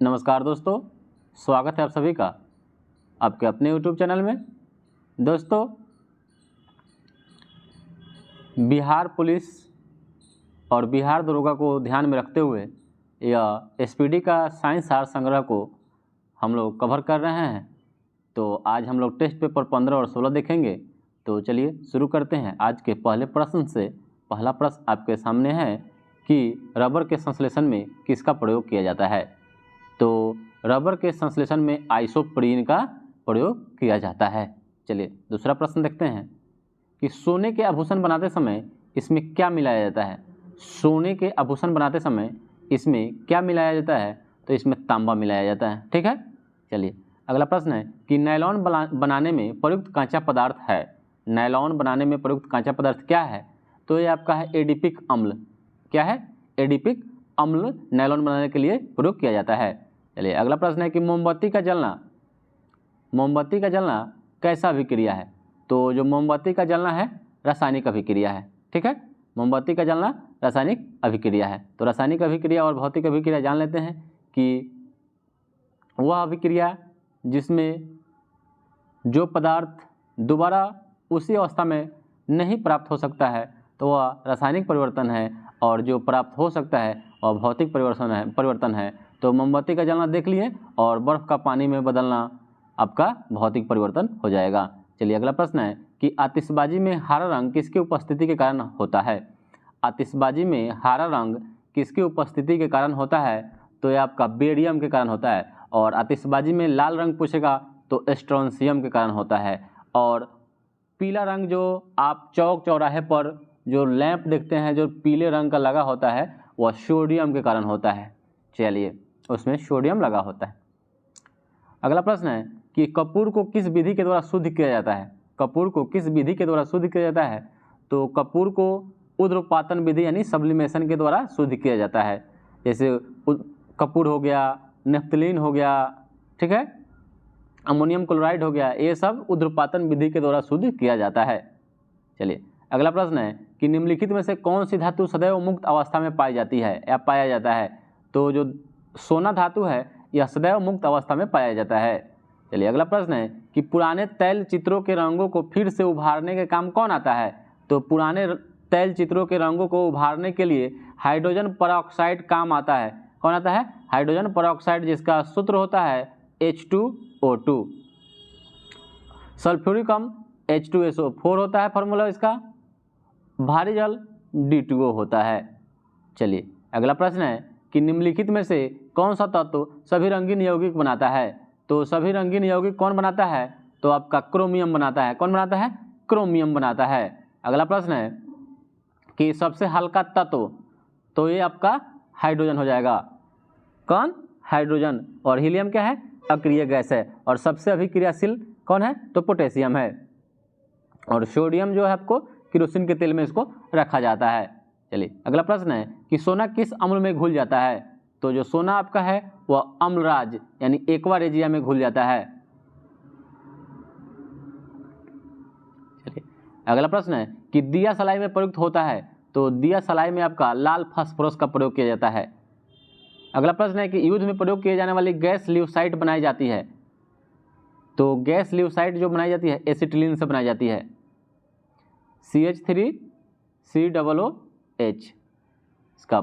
नमस्कार दोस्तों, स्वागत है आप सभी का आपके अपने YouTube चैनल में। दोस्तों, बिहार पुलिस और बिहार दरोगा को ध्यान में रखते हुए यह एसपीडी का साइंस सार संग्रह को हम लोग कवर कर रहे हैं। तो आज हम लोग टेस्ट पेपर 15 और 16 देखेंगे। तो चलिए शुरू करते हैं आज के पहले प्रश्न से। पहला प्रश्न आपके सामने है कि रबर के संश्लेषण में किसका प्रयोग किया जाता है। तो रबर के संश्लेषण में आइसोप्रीन का प्रयोग किया जाता है। चलिए दूसरा प्रश्न देखते हैं कि सोने के आभूषण बनाते समय इसमें क्या मिलाया जाता है। सोने के आभूषण बनाते समय इसमें क्या मिलाया जाता है, तो इसमें तांबा मिलाया जाता है। ठीक है, चलिए अगला प्रश्न है कि नायलॉन बनाने में प्रयुक्त कांचा पदार्थ है। नायलॉन बनाने में प्रयुक्त कांचा पदार्थ क्या है, तो ये आपका है एडिपिक अम्ल। क्या है? एडिपिक अम्ल नायलॉन बनाने के लिए प्रयोग किया जाता है। चलिए अगला प्रश्न है कि मोमबत्ती का जलना कैसा अभिक्रिया है। तो जो मोमबत्ती का जलना है रासायनिक अभिक्रिया है। ठीक है, मोमबत्ती का जलना रासायनिक अभिक्रिया है। तो रासायनिक अभिक्रिया और भौतिक अभिक्रिया जान लेते हैं कि वह अभिक्रिया जिसमें जो पदार्थ दोबारा उसी अवस्था में नहीं प्राप्त हो सकता है तो वह रासायनिक परिवर्तन है, और जो प्राप्त हो सकता है वह भौतिक परिवर्तन है। तो मोमबत्ती का जलना देख लिए और बर्फ़ का पानी में बदलना आपका भौतिक परिवर्तन हो जाएगा। चलिए अगला प्रश्न है कि आतिशबाजी में हरा रंग किसकी उपस्थिति के कारण होता है। आतिशबाजी में हरा रंग किसकी उपस्थिति के कारण होता है, तो यह आपका बेरियम के कारण होता है। और आतिशबाजी में लाल रंग पूछेगा तो स्ट्रोंशियम के कारण होता है। और पीला रंग जो आप चौक चौराहे पर जो लैंप देखते हैं जो पीले रंग का लगा होता है वह सोडियम के कारण होता है। चलिए उसमें सोडियम लगा होता है। अगला प्रश्न है कि कपूर को किस विधि के द्वारा शुद्ध किया जाता है। कपूर को किस विधि के द्वारा शुद्ध किया जाता है, तो कपूर को ऊध्र्वपातन विधि यानी सब्लिमेशन के द्वारा शुद्ध किया जाता है। जैसे कपूर हो गया, नेफ्थलीन हो गया, ठीक है, अमोनियम क्लोराइड हो गया, ये सब ऊध्र्वपातन विधि के द्वारा शुद्ध किया जाता है। चलिए अगला प्रश्न है कि निम्नलिखित में से कौन सी धातु सदैव मुक्त अवस्था में पाई जाती है या पाया जाता है। तो जो सोना धातु है यह सदैव मुक्त अवस्था में पाया जाता है। चलिए अगला प्रश्न है कि पुराने तैल चित्रों के रंगों को फिर से उभारने के काम कौन आता है। तो पुराने तैल चित्रों के रंगों को उभारने के लिए हाइड्रोजन परऑक्साइड काम आता है। कौन आता है? हाइड्रोजन परऑक्साइड, जिसका सूत्र होता है H2O2। सल्फ्यूरिक अम्ल H2SO4 होता है फॉर्मूला इसका। भारी जल D2O होता है। चलिए अगला प्रश्न है कि निम्नलिखित में से कौन सा तत्व सभी रंगीन यौगिक बनाता है। तो सभी रंगीन यौगिक कौन बनाता है, तो आपका क्रोमियम बनाता है। कौन बनाता है? क्रोमियम बनाता है। अगला प्रश्न है कि सबसे हल्का तत्व, तो ये आपका हाइड्रोजन हो जाएगा। कौन? हाइड्रोजन। और हीलियम क्या है? अक्रिय गैस है। और सबसे अभिक्रियाशील कौन है, तो पोटेशियम है। और सोडियम जो है आपको केरोसिन के तेल में इसको रखा जाता है। चलिए अगला प्रश्न है कि सोना किस अम्ल में घुल जाता है। तो जो सोना आपका है वह अम्लराज यानी एक्वा रेजिया में घुल जाता है। चलिए अगला प्रश्न है कि दिया सलाई में प्रयुक्त होता है। तो दिया सलाई में आपका लाल फास्फोरस का प्रयोग किया जाता है। अगला प्रश्न है कि युद्ध में प्रयोग किए जाने वाली गैस ल्यूसाइट बनाई जाती है। तो गैस ल्यूसाइट जो बनाई जाती है एसिटिलीन से बनाई जाती है। CH3COOH इसका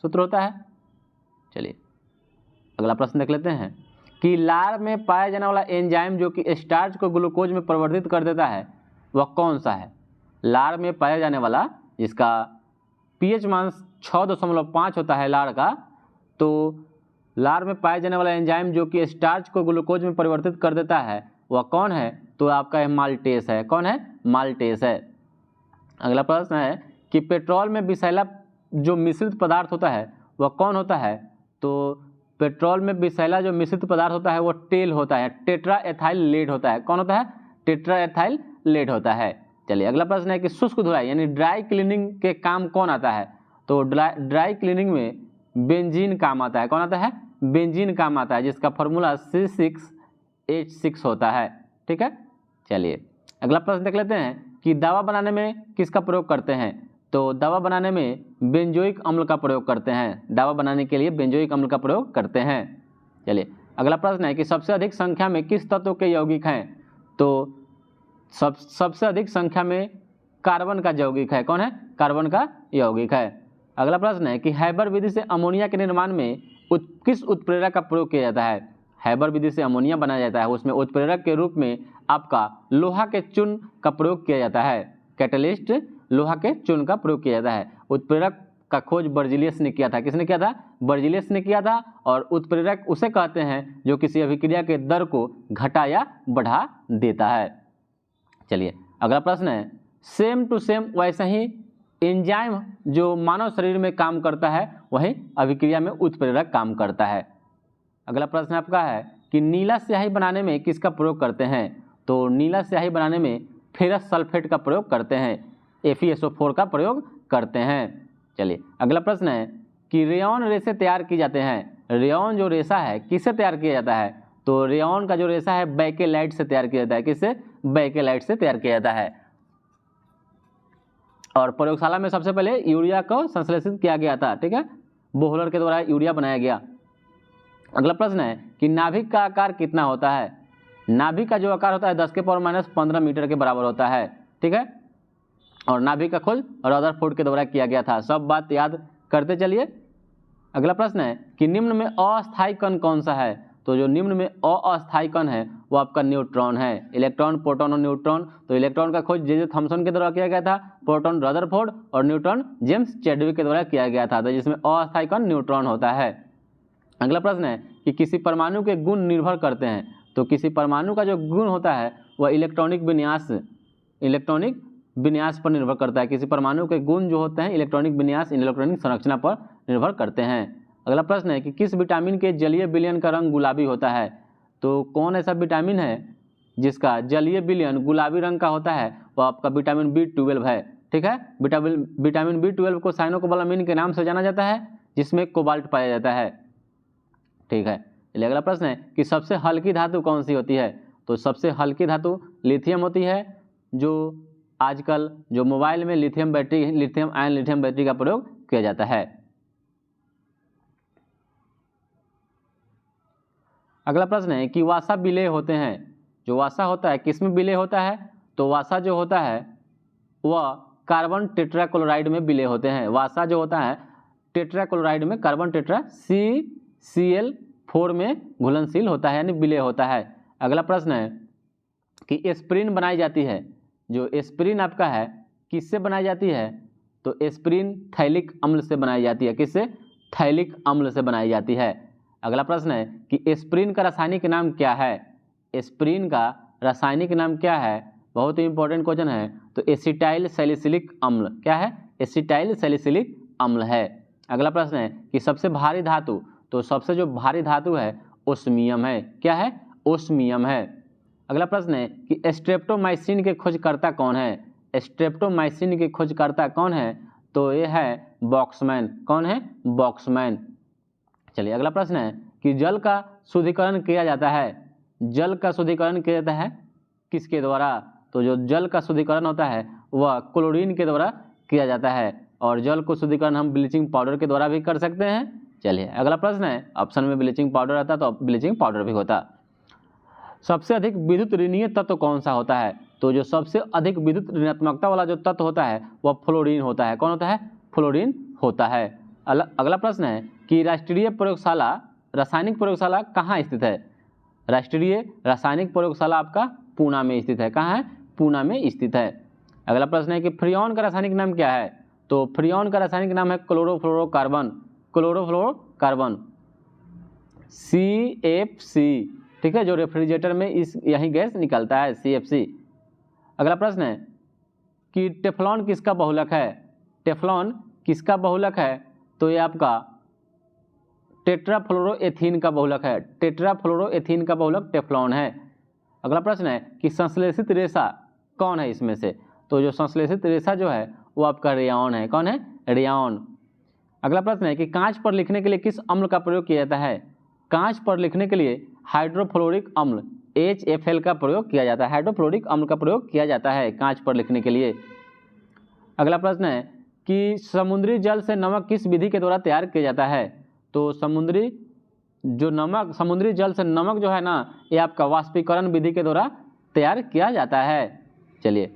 सूत्र होता है। चलिए अगला प्रश्न देख लेते हैं कि लार में पाया जाने वाला एंजाइम जो कि स्टार्च को ग्लूकोज में परिवर्तित कर देता है वह कौन सा है। लार में पाया जाने वाला जिसका pH मान 6.5 होता है लार का, तो लार में पाया जाने वाला एंजाइम जो कि स्टार्च को ग्लूकोज में परिवर्तित कर देता है वह कौन है, तो आपका है माल्टेस है। कौन है? माल्टेस है। अगला प्रश्न है कि पेट्रोल में विषैला जो मिश्रित पदार्थ होता है वह कौन होता है। तो पेट्रोल में विषैला जो मिश्रित पदार्थ होता है वो टेल होता है, टेट्रा एथाइल लेड होता है। कौन होता है? टेट्रा एथाइल लेड होता है। चलिए अगला प्रश्न है कि शुष्क धुलाई यानी ड्राई क्लीनिंग के काम कौन आता है। तो ड्राई क्लीनिंग में बेंजीन काम आता है। कौन आता है? बेंजीन काम आता है, जिसका फॉर्मूला C6H6 होता है। ठीक है, चलिए अगला प्रश्न देख लेते हैं कि दवा बनाने में किसका प्रयोग करते हैं। तो दवा बनाने में बेंजोइक अम्ल का प्रयोग करते हैं। दवा बनाने के लिए बेंजोइक अम्ल का प्रयोग करते हैं। चलिए अगला प्रश्न है कि सबसे अधिक संख्या में किस तत्व के यौगिक हैं? तो सबसे अधिक संख्या में कार्बन का यौगिक है। कौन है? कार्बन का यौगिक है। अगला प्रश्न है कि हैबर विधि से अमोनिया के निर्माण में किस उत्प्रेरक का प्रयोग किया जाता है? हैबर विधि से अमोनिया बनाया जाता है, उसमें उत्प्रेरक के रूप में आपका लोहा के चून का प्रयोग किया जाता है। कैटलिस्ट लोहा के चून का प्रयोग किया जाता है। उत्प्रेरक का खोज बर्जिलियस ने किया था। किसने किया था? बर्जिलियस ने किया था। और उत्प्रेरक उसे कहते हैं जो किसी अभिक्रिया के दर को घटा या बढ़ा देता है। चलिए अगला प्रश्न है, सेम टू सेम वैसे ही एंजाइम जो मानव शरीर में काम करता है वही अभिक्रिया में उत्प्रेरक काम करता है। अगला प्रश्न आपका है कि नीला स्याही बनाने में किसका प्रयोग करते हैं? तो नीला स्याही बनाने में फेरस सल्फेट का प्रयोग करते हैं, FeSO4 का प्रयोग करते हैं। चलिए अगला प्रश्न है कि रेयॉन रेशे तैयार की जाते हैं। रेयॉन जो रेशा है किससे तैयार किया जाता है? तो रेयॉन का जो रेशा है बेकेलाइट से तैयार किया जाता है। किससे? बेकेलाइट से तैयार किया जाता है। और प्रयोगशाला में सबसे पहले यूरिया को संश्लेषित किया गया था। ठीक है, बोहलर के द्वारा यूरिया बनाया गया। अगला प्रश्न है कि नाभिक का आकार कितना होता है? नाभिक का जो आकार होता है 10⁻⁻15 मीटर के बराबर होता है। ठीक है, और नाभिक का खोज रदरफोर्ड के द्वारा किया गया था। सब बात याद करते चलिए। अगला प्रश्न है कि निम्न में अस्थायी कण कौन सा है? तो जो निम्न में अस्थायी कण है वो आपका न्यूट्रॉन है। इलेक्ट्रॉन, प्रोटॉन और न्यूट्रॉन। तो इलेक्ट्रॉन का खोज जे थॉमसन के द्वारा किया गया था, प्रोटॉन रदरफोर्ड और न्यूट्रॉन जेम्स चैडविक के द्वारा किया गया था। तो जिसमें अस्थायी कण न्यूट्रॉन होता है। अगला प्रश्न है कि किसी परमाणु के गुण निर्भर करते हैं। तो किसी परमाणु का जो गुण होता है वह इलेक्ट्रॉनिक विन्यास पर निर्भर करता है। किसी परमाणु के गुण जो होते हैं इलेक्ट्रॉनिक विन्यास, इलेक्ट्रॉनिक संरचना पर निर्भर करते हैं। अगला प्रश्न है कि किस विटामिन के जलीय विलयन का रंग गुलाबी होता है? तो कौन ऐसा विटामिन है जिसका जलीय विलयन गुलाबी रंग का होता है? वो आपका विटामिन B12 है। ठीक है, विटामिन B12 को साइनोकोबालामिन के नाम से जाना जाता है, जिसमें कोबाल्ट पाया जाता है। ठीक है, चलिए अगला प्रश्न है कि सबसे हल्की धातु कौन सी होती है? तो सबसे हल्की धातु लिथियम होती है, जो आजकल जो मोबाइल में लिथियम आयन बैटरी का प्रयोग किया जाता है। अगला प्रश्न है कि वासा विलेय होते हैं। जो वासा होता है किस में विलेय होता है? तो वासा जो होता है वह कार्बन टेट्राक्लोराइड में विलेय होते हैं। वासा जो होता है टेट्राक्लोराइड में कार्बन टेट्रा CCl4 में घुलनशील होता है, यानी विलेय होता है। अगला प्रश्न है कि एस्पिरिन बनाई जाती है। जो एस्पिरिन आपका है किससे बनाई जाती है? तो एस्पिरिन थैलिक अम्ल से बनाई जाती है। किससे? थैलिक अम्ल से बनाई जाती है। अगला प्रश्न है कि एस्पिरिन का रासायनिक नाम क्या है? एस्पिरिन का रासायनिक नाम क्या है? बहुत ही इंपॉर्टेंट क्वेश्चन है। तो एसिटाइल सैलिसिलिक अम्ल। क्या है? एसिटाइल सैलिसिलिक अम्ल है। अगला प्रश्न है कि सबसे भारी धातु। तो सबसे जो भारी धातु है ओस्मियम है। क्या है? ओस्मियम है। अगला प्रश्न है कि स्ट्रेप्टोमाइसिन के खोजकर्ता कौन है? स्ट्रेप्टोमाइसिन के खोजकर्ता कौन है? तो ये है बॉक्समैन। कौन है? बॉक्समैन। चलिए अगला प्रश्न है कि जल का शुद्धिकरण किया जाता है। जल का शुद्धिकरण किया जाता है किसके द्वारा? तो जो जल का शुद्धिकरण होता है वह क्लोरीन के द्वारा किया जाता है। और जल को शुद्धिकरण हम ब्लीचिंग पाउडर के द्वारा भी कर सकते हैं। चलिए अगला प्रश्न है, ऑप्शन में ब्लीचिंग पाउडर आता तो ब्लीचिंग पाउडर भी होता। सबसे अधिक विद्युत ऋणीय तत्व कौन सा होता है? तो जो सबसे अधिक विद्युत ऋणात्मकता वाला जो तत्व होता है वह फ्लोरीन होता है। कौन होता है? फ्लोरीन होता है। अगला प्रश्न है कि राष्ट्रीय प्रयोगशाला रासायनिक प्रयोगशाला कहाँ स्थित है? राष्ट्रीय रासायनिक प्रयोगशाला आपका पूना में स्थित है। कहाँ है? पूना में स्थित है। अगला प्रश्न है कि फ्रियोन का रासायनिक नाम क्या है? तो फ्रियोन का रासायनिक नाम है क्लोरोफ्लोरोकार्बन। Chlorofluorocarbon CFC। ठीक है, जो रेफ्रिजरेटर में यही गैस निकलता है CFC। अगला प्रश्न है कि टेफ्लॉन किसका बहुलक है? टेफ्लॉन किसका बहुलक है? तो ये आपका टेट्राफ्लोरोएथीन का बहुलक है। टेट्राफ्लोरोएथीन का बहुलक टेफ्लॉन है। अगला प्रश्न है कि संश्लेषित रेशा कौन है इसमें से? तो जो संश्लेषित रेशा जो है वो आपका रेयॉन है। कौन है? रेयॉन। अगला प्रश्न है कि कांच पर लिखने के लिए किस अम्ल का प्रयोग किया जाता है? कांच पर लिखने के लिए हाइड्रोफ्लोरिक अम्ल HFl का प्रयोग किया जाता है। हाइड्रोफ्लोरिक अम्ल का प्रयोग किया जाता है कांच पर लिखने के लिए। अगला प्रश्न है कि समुद्री जल से नमक किस विधि के द्वारा तैयार किया जाता है? तो समुद्री जो नमक, समुद्री जल से नमक जो है ना, ये आपका वाष्पीकरण विधि के द्वारा तैयार किया जाता है। चलिए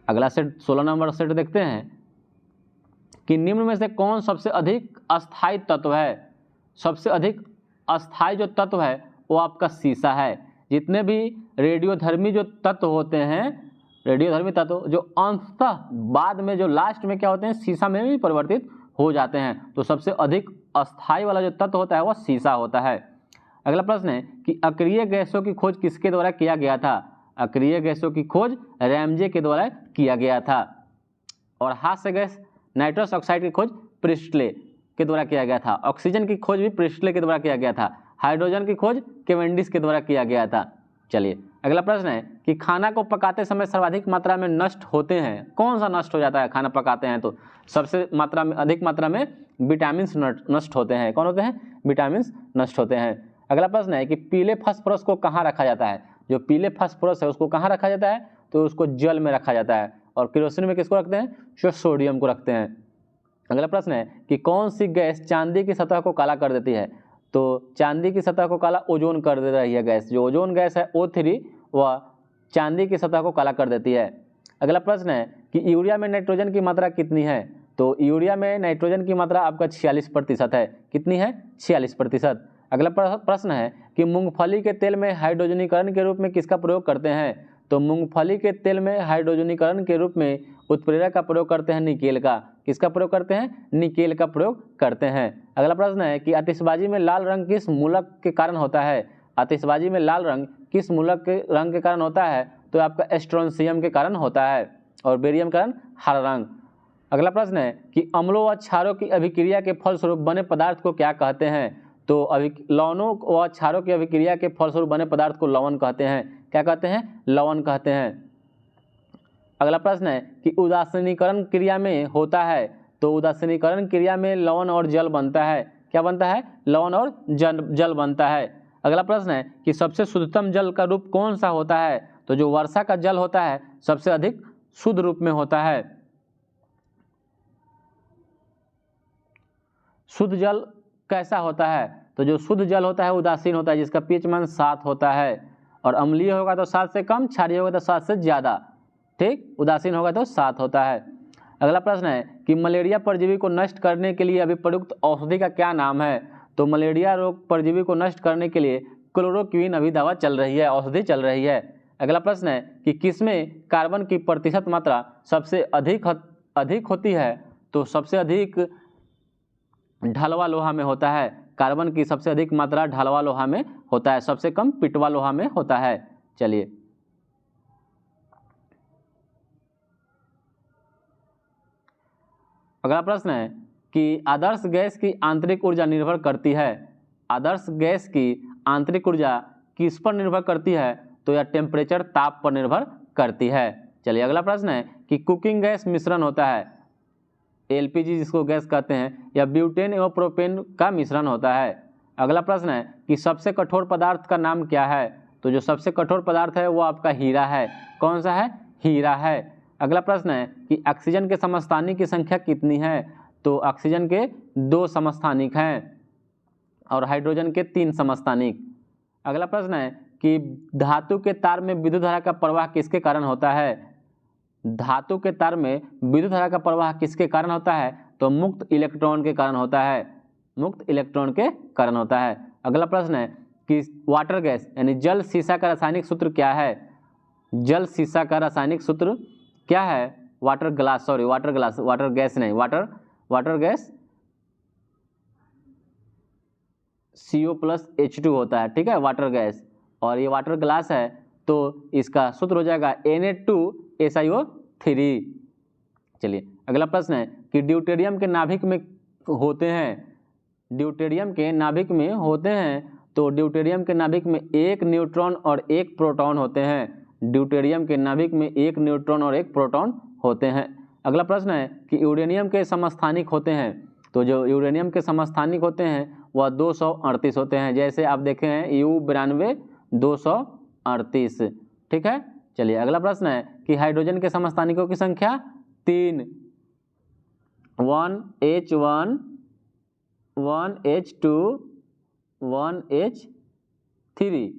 अगला सेट 16 नंबर सेट देखते हैं कि निम्न में से कौन सबसे अधिक अस्थायी तत्व है। सबसे अधिक अस्थायी जो तत्व है वो आपका सीसा है। जितने भी रेडियोधर्मी जो तत्व होते हैं, रेडियोधर्मी तत्व जो अंततः बाद में जो लास्ट में क्या होते हैं, सीसा में भी परिवर्तित हो जाते हैं। तो सबसे अधिक अस्थायी वाला जो तत्व होता है वह सीसा होता है। अगला प्रश्न है कि अक्रिय गैसों की खोज किसके द्वारा किया गया था। अक्रिय गैसों की खोज रैमजे के द्वारा किया गया था। और हास्य गैस नाइट्रस ऑक्साइड की खोज प्रिस्टले के द्वारा किया गया था। ऑक्सीजन की खोज भी प्रिस्टले के द्वारा किया गया था। हाइड्रोजन की खोज केवेंडिश के द्वारा किया गया था। चलिए अगला प्रश्न है कि खाना को पकाते समय सर्वाधिक मात्रा में नष्ट होते हैं। कौन सा नष्ट हो जाता है खाना पकाते हैं तो? सबसे मात्रा में, अधिक मात्रा में विटामिन नष्ट होते हैं। कौन होते हैं? विटामिन नष्ट होते हैं। अगला प्रश्न है कि पीले फास्फोरस को कहाँ रखा जाता है। जो पीले फास्फोरस है उसको कहाँ रखा जाता है तो उसको जल में रखा जाता है। और केरोसिन में किसको रखते हैं? जो सोडियम को रखते हैं। अगला प्रश्न है कि कौन सी गैस चांदी की सतह को काला कर देती है। तो चांदी की सतह को काला ओजोन कर दे रही है गैस। जो ओजोन गैस है O3 वह चांदी की सतह को काला कर देती है। अगला प्रश्न है कि यूरिया में नाइट्रोजन की मात्रा कितनी है। तो यूरिया में नाइट्रोजन की मात्रा आपका 46% है। कितनी है? 46%। अगला प्रश्न है कि मूंगफली के तेल में हाइड्रोजनीकरण के रूप में किसका प्रयोग करते हैं। तो मूंगफली के तेल में हाइड्रोजनीकरण के रूप में उत्प्रेरक का प्रयोग करते हैं, निकेल का। किसका प्रयोग करते हैं? निकेल का प्रयोग करते हैं। अगला प्रश्न है कि आतिशबाजी में लाल रंग किस मूलक के कारण होता है। आतिशबाजी में लाल रंग किस मूलक के रंग के कारण होता है तो आपका स्ट्रोंशियम के कारण होता है और बेरियम के कारण हरा रंग। अगला प्रश्न है कि अम्लों व क्षारों की अभिक्रिया के फलस्वरूप बने पदार्थ को क्या कहते हैं। तो लवणों व क्षारों की अभिक्रिया के फलस्वरूप बने पदार्थ को लवण कहते हैं। क्या कहते हैं? लवण कहते हैं। अगला प्रश्न है कि उदासीनीकरण क्रिया में होता है। तो उदासीनीकरण क्रिया में लवण और जल बनता है। क्या बनता है? लवण और जल बनता है। अगला प्रश्न है कि सबसे शुद्धतम जल का रूप कौन सा होता है। तो जो वर्षा का जल होता है सबसे अधिक शुद्ध रूप में होता है। शुद्ध जल कैसा होता है। तो जो शुद्ध जल होता है उदासीन होता है, जिसका पीएच मान 7 होता है। और अम्लीय होगा तो 7 से कम, क्षारीय होगा तो 7 से ज़्यादा। ठीक, उदासीन होगा तो 7 होता है। अगला प्रश्न है कि मलेरिया परजीवी को नष्ट करने के लिए अभी प्रयुक्त औषधि का क्या नाम है। तो मलेरिया रोग परजीवी को नष्ट करने के लिए क्लोरोक्विन अभी दवा चल रही है, औषधि चल रही है। अगला प्रश्न है कि किसमें कार्बन की प्रतिशत मात्रा सबसे अधिक होती है। तो सबसे अधिक ढलवा लोहा में होता है। कार्बन की सबसे अधिक मात्रा ढलवा लोहा में होता है, सबसे कम पिटवा लोहा में होता है। चलिए अगला प्रश्न है कि आदर्श गैस की आंतरिक ऊर्जा निर्भर करती है। आदर्श गैस की आंतरिक ऊर्जा किस पर निर्भर करती है। तो यह टेम्परेचर, ताप पर निर्भर करती है। चलिए अगला प्रश्न है कि कुकिंग गैस मिश्रण होता है, एलपीजी जिसको गैस कहते हैं, या ब्यूटेन एवं प्रोपेन का मिश्रण होता है। अगला प्रश्न है कि सबसे कठोर पदार्थ का नाम क्या है। तो जो सबसे कठोर पदार्थ है वो आपका हीरा है। कौन सा है? हीरा है। अगला प्रश्न है कि ऑक्सीजन के समस्थानिक की संख्या कितनी है। तो ऑक्सीजन के 2 समस्थानिक हैं और हाइड्रोजन के 3 समस्थानिक। अगला प्रश्न है कि धातु के तार में विद्युत धारा का प्रवाह किसके कारण होता है। धातु के तार में विद्युत धारा का प्रवाह किसके कारण होता है। तो मुक्त इलेक्ट्रॉन के कारण होता है, मुक्त इलेक्ट्रॉन के कारण होता है। अगला प्रश्न है कि वाटर गैस यानी जल सीसा का रासायनिक सूत्र क्या है। जल सीसा का रासायनिक सूत्र क्या है। वाटर गैस नहीं, वाटर गैस CO+H2 होता है। ठीक है, वाटर गैस। और ये वाटर ग्लास है तो इसका सूत्र हो जाएगा Na2SiO3। चलिए अगला प्रश्न है कि ड्यूटेरियम के नाभिक में होते हैं, ड्यूटेरियम के नाभिक में होते हैं। तो ड्यूटेरियम के नाभिक में 1 न्यूट्रॉन और 1 प्रोटॉन होते हैं। ड्यूटेरियम के नाभिक में 1 न्यूट्रॉन और 1 प्रोटॉन होते हैं। अगला प्रश्न है कि यूरेनियम के समस्थानिक होते हैं। तो जो यूरेनियम के समस्थानिक होते हैं वह 238 होते हैं। जैसे आप देखे हैं U92 238। ठीक है। चलिए अगला प्रश्न है कि हाइड्रोजन के समस्थानिकों की संख्या 3, 1H1 1H2 1H3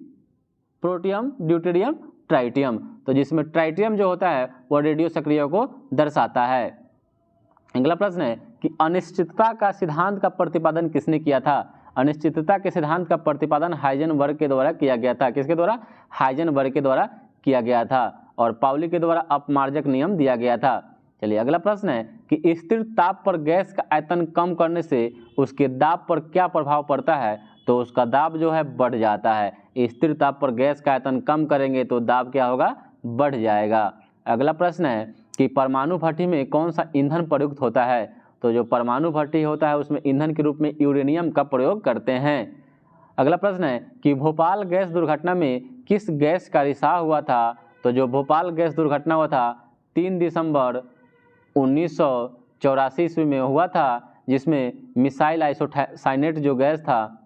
protium, deuterium, tritium. तो जिसमें ट्राइटियम जो होता है वो रेडियो सक्रिय को दर्शाता है। अगला प्रश्न है कि अनिश्चितता का सिद्धांत का प्रतिपादन किसने किया था? अनिश्चितता के सिद्धांत का प्रतिपादन हाइजेनबर्ग के द्वारा किया गया था। किसके द्वारा? हाइजेनबर्ग के द्वारा किया गया था और पाउली के द्वारा अपमार्जक नियम दिया गया था। चलिए अगला प्रश्न है कि स्थिर ताप पर गैस का आयतन कम करने से उसके दाब पर क्या प्रभाव पड़ता है? तो उसका दाब जो है बढ़ जाता है। स्थिर ताप पर गैस का आयतन कम करेंगे तो दाब क्या होगा? बढ़ जाएगा। अगला प्रश्न है कि परमाणु भट्ठी में कौन सा ईंधन प्रयुक्त होता है? तो जो परमाणु भट्ठी होता है उसमें ईंधन के रूप में यूरेनियम का प्रयोग करते हैं। अगला प्रश्न है कि भोपाल गैस दुर्घटना में किस गैस का रिसाव हुआ था? तो जो भोपाल गैस दुर्घटना हुआ था 3 दिसंबर 1984 ईस्वी में हुआ था, जिसमें मिसाइल आइसोसाइनेट जो गैस था,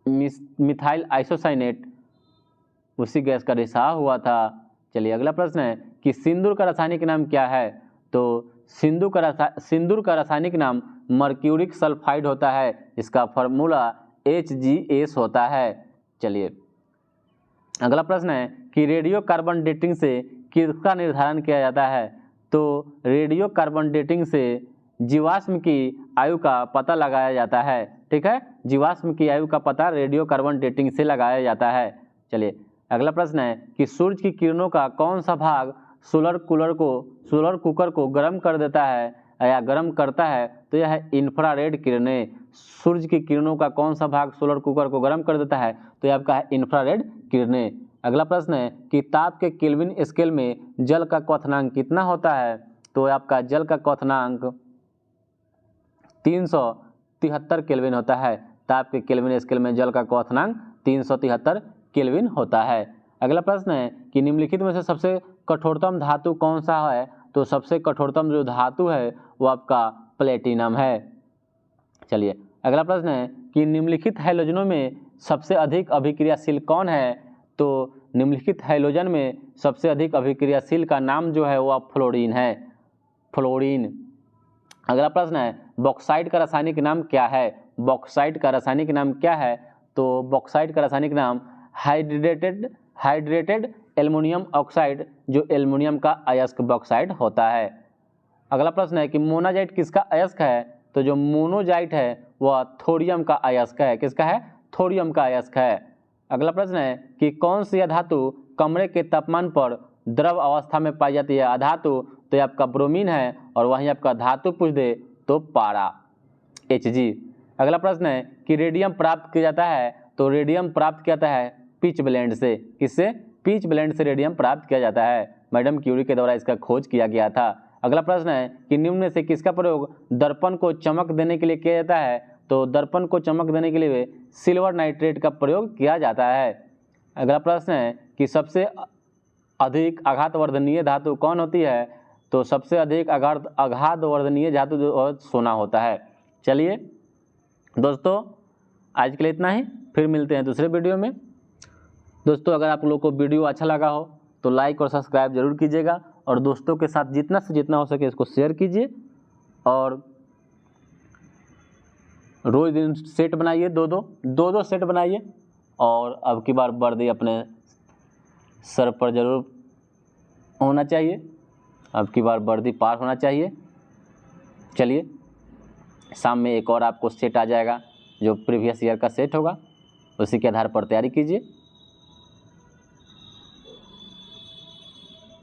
मिथाइल आइसोसाइनेट, उसी गैस का रिसाव हुआ था। चलिए अगला प्रश्न है कि सिंदूर का रासायनिक नाम क्या है? तो सिंदूर का रासायनिक नाम मर्क्यूरिक सल्फाइड होता है। इसका फार्मूला HgS होता है। चलिए अगला प्रश्न है कि रेडियो कार्बन डेटिंग से किसका निर्धारण किया जाता है? तो रेडियो कार्बन डेटिंग से जीवाश्म की आयु का पता लगाया जाता है। ठीक है, जीवाश्म की आयु का पता रेडियो कार्बन डेटिंग से लगाया जाता है। चलिए अगला प्रश्न है कि सूरज की किरणों का कौन सा भाग सोलर कुकर को गर्म कर देता है या गर्म करता है? तो यह है इंफ्रारेड किरणें। सूरज की किरणों का कौन सा भाग सोलर कुकर को गर्म कर देता है? तो यह आपका है इंफ्रारेड किरणें। अगला प्रश्न है कि ताप के केल्विन स्केल में जल का क्वथनांक कितना होता है? तो आपका जल का क्वथनांक 373 केल्विन होता है। ताप के केल्विन स्केल में जल का क्वथनांक 373 केल्विन होता है। अगला प्रश्न है कि निम्नलिखित में से सबसे कठोरतम धातु कौन सा है? तो सबसे कठोरतम जो धातु है वो आपका प्लेटिनम है। चलिए अगला प्रश्न है कि निम्नलिखित हैलोजनों में सबसे अधिक अभिक्रियाशील कौन है? तो निम्नलिखित हैलोजन में सबसे अधिक अभिक्रियाशील का नाम जो है वो फ्लोरीन है, फ्लोरीन। अगला प्रश्न है बॉक्साइट का रासायनिक नाम क्या है? बॉक्साइट का रासायनिक नाम क्या है? तो बॉक्साइट का रासायनिक नाम हाइड्रेटेड एल्युमिनियम ऑक्साइड, जो एल्युमिनियम का अयस्क बॉक्साइट होता है। अगला प्रश्न है कि मोनाजाइट किसका अयस्क है? तो जो मोनोजाइट है वह थोरियम का अयस्क है। किसका है? थोरियम का अयस्क है। अगला प्रश्न है कि कौन सी धातु कमरे के तापमान पर द्रव अवस्था में पाई जाती है? अधातु, तो ये आपका ब्रोमीन है और वहीं आपका धातु पूछ दे तो पारा, Hg। अगला प्रश्न है कि रेडियम प्राप्त किया जाता है? तो रेडियम प्राप्त किया जाता है पिच ब्लेंड से। किससे? पिच ब्लेंड से रेडियम प्राप्त किया जाता है। मैडम क्यूरी के द्वारा इसका खोज किया गया था। अगला प्रश्न है कि निम्न में से किसका प्रयोग दर्पण को चमक देने के लिए किया जाता है? तो दर्पण को चमक देने के लिए सिल्वर नाइट्रेट का प्रयोग किया जाता है। अगला प्रश्न है कि सबसे अधिक आघातवर्धनीय धातु कौन होती है? तो सबसे अधिक आघातवर्धनीय धातु जो सोना होता है। चलिए दोस्तों आज के लिए इतना ही, फिर मिलते हैं दूसरे वीडियो में। दोस्तों अगर आप लोग को वीडियो अच्छा लगा हो तो लाइक और सब्सक्राइब जरूर कीजिएगा और दोस्तों के साथ जितना से जितना हो सके इसको शेयर कीजिए और रोज दिन सेट बनाइए, दो सेट बनाइए और अब की बार वर्दी अपने सर पर जरूर होना चाहिए, अब की बार वर्दी पार होना चाहिए। चलिए शाम में एक और आपको सेट आ जाएगा जो प्रीवियस ईयर का सेट होगा, उसी के आधार पर तैयारी कीजिए।